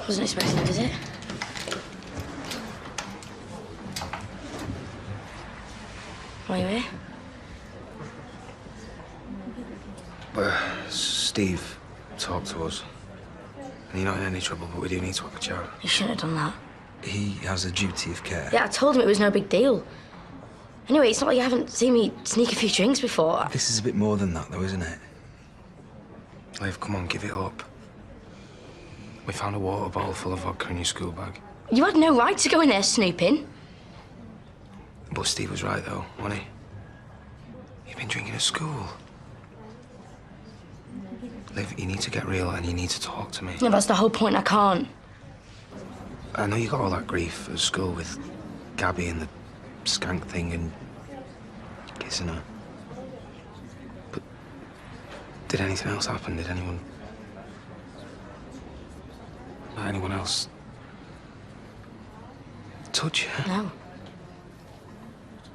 Wasn't expecting a visit. Why are you here? Steve talked to us. And you're not in any trouble, but we do need to have a chat. You shouldn't have done that. He has a duty of care. Yeah, I told him it was no big deal. Anyway, it's not like you haven't seen me sneak a few drinks before. This is a bit more than that, though, isn't it? Liv, come on, give it up. We found a water bottle full of vodka in your school bag. You had no right to go in there snooping. But Steve was right, though, wasn't he? You've been drinking at school. Liv, you need to get real and you need to talk to me. Yeah, that's the whole point. I can't. I know you got all that grief at school with Gabby and the skank thing and kissing her. But did anything else happen? Did anyone else touch you? No.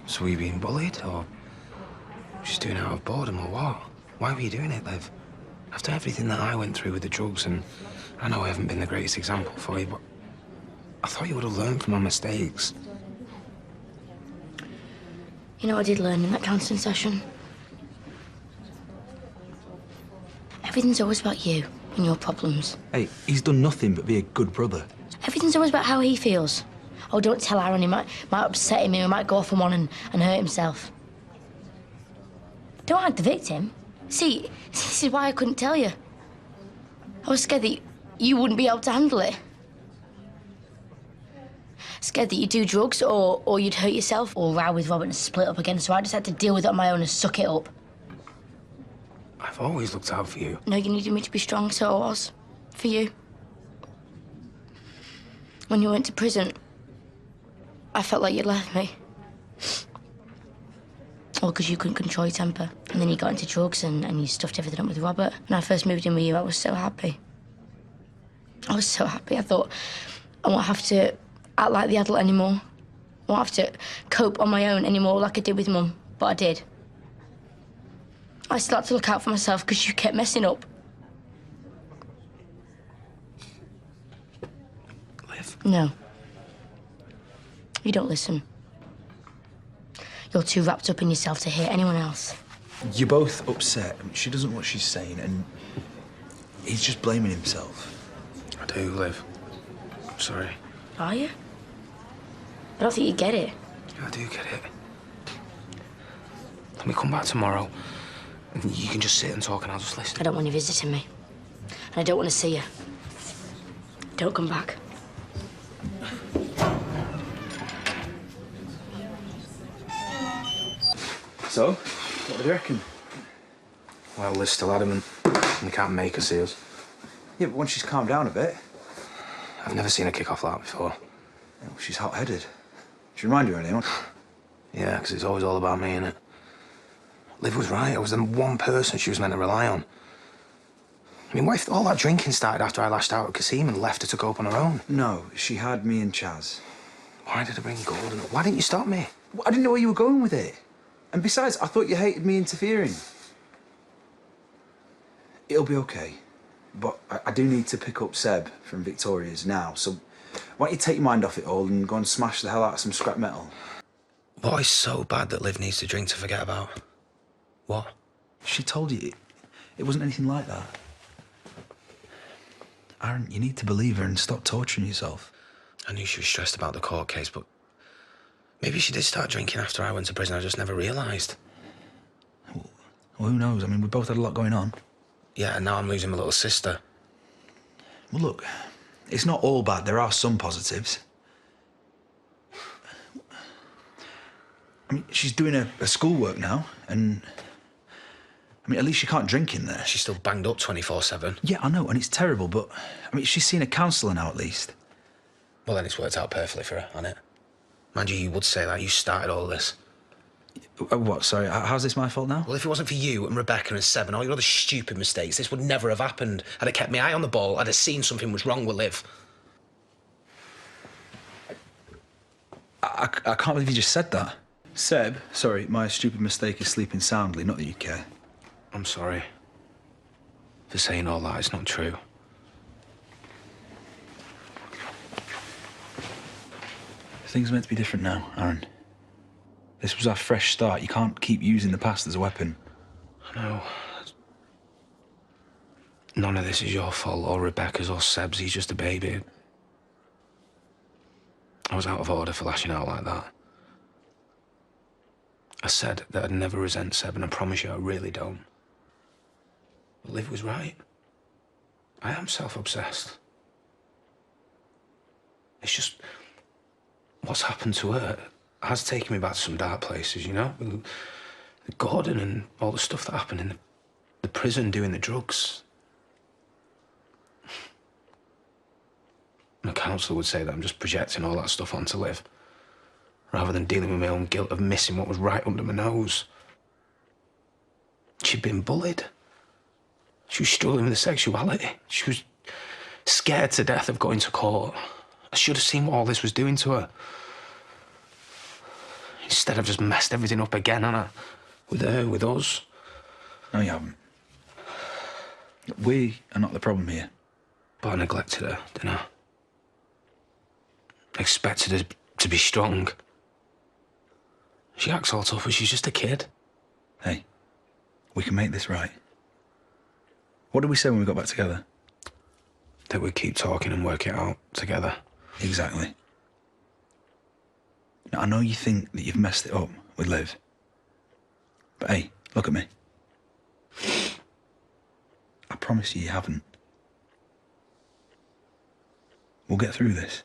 So were you being bullied or just doing it out of boredom or what? Why were you doing it, Liv? After everything that I went through with the drugs, and I know I haven't been the greatest example for you, but I thought you would have learned from my mistakes. You know what I did learn in that counselling session? Everything's always about you and your problems. Hey, he's done nothing but be a good brother. Everything's always about how he feels. Oh, don't tell Aaron, he might upset him, he might go off on one and hurt himself. Don't act the victim. See, this is why I couldn't tell you. I was scared that you wouldn't be able to handle it. Scared that you'd do drugs or you'd hurt yourself or row with Robert and split up again, so I just had to deal with it on my own and suck it up. I've always looked out for you. No, you needed me to be strong, so I was. For you. When you went to prison, I felt like you'd left me. All because you couldn't control your temper. And then you got into drugs and you stuffed everything up with Robert. When I first moved in with you, I was so happy. I was so happy. I thought, I won't have to act like the adult anymore. I won't have to cope on my own anymore like I did with Mum. But I did. I still had to look out for myself because you kept messing up. Liv? No. You don't listen. You're too wrapped up in yourself to hear anyone else. You're both upset. I mean, she doesn't know what she's saying, and he's just blaming himself. I do, Liv. I'm sorry. Are you? I don't think you get it. Yeah, I do get it. Let me come back tomorrow, and you can just sit and talk, and I'll just listen. I don't want you visiting me. And I don't want to see you. Don't come back. So, what do you reckon? Well, Liv's still adamant, and they can't make her see us. Yeah, but once she's calmed down a bit... I've never seen her kick off like that before. Well, she's hot-headed. She remind you of anyone? Yeah, because it's always all about me, innit? Liv was right. I was the one person she was meant to rely on. I mean, what if all that drinking started after I lashed out at Kasim and left her to go up on her own? No, she had me and Chaz. Why did I bring Gordon up? Why didn't you stop me? Well, I didn't know where you were going with it. And besides, I thought you hated me interfering. It'll be okay. But I do need to pick up Seb from Victoria's now, so why don't you take your mind off it all and go and smash the hell out of some scrap metal? What is so bad that Liv needs to drink to forget about? What? She told you it wasn't anything like that. Aaron, you need to believe her and stop torturing yourself. I knew she was stressed about the court case, but maybe she did start drinking after I went to prison. I just never realised. Well, who knows? I mean, we both had a lot going on. Yeah, and now I'm losing my little sister. Well, look, it's not all bad. There are some positives. I mean, she's doing her schoolwork now, and... I mean, at least she can't drink in there. She's still banged up 24/7. Yeah, I know, and it's terrible, but... I mean, she's seen a counsellor now, at least. Well, then it's worked out perfectly for her, hasn't it? Mind you, you would say that. You started all this. What, sorry, how's this my fault now? Well, if it wasn't for you and Rebecca and Seb and all your other stupid mistakes, this would never have happened. I'd have kept my eye on the ball. I'd have seen something was wrong with Liv. I can't believe you just said that. Seb, sorry, my stupid mistake is sleeping soundly, not that you care. I'm sorry for saying all that. It's not true. Things are meant to be different now, Aaron. This was our fresh start. You can't keep using the past as a weapon. I know. None of this is your fault, or Rebecca's, or Seb's. He's just a baby. I was out of order for lashing out like that. I said that I'd never resent Seb, and I promise you I really don't. But Liv was right. I am self-obsessed. It's just... what's happened to her has taken me back to some dark places, you know? Gordon and all the stuff that happened in the prison doing the drugs. My counsellor would say that I'm just projecting all that stuff onto Liv, rather than dealing with my own guilt of missing what was right under my nose. She'd been bullied. She was struggling with her sexuality. She was scared to death of going to court. I should have seen what all this was doing to her. Instead, I've just messed everything up again, haven't I? With her, with us. No, you haven't. We are not the problem here. But I neglected her, didn't I? Expected her to be strong. She acts all tough, but she's just a kid. Hey, we can make this right. What did we say when we got back together? That we'd keep talking and work it out together. Exactly. Now, I know you think that you've messed it up with Liv. But hey, look at me. I promise you haven't. We'll get through this.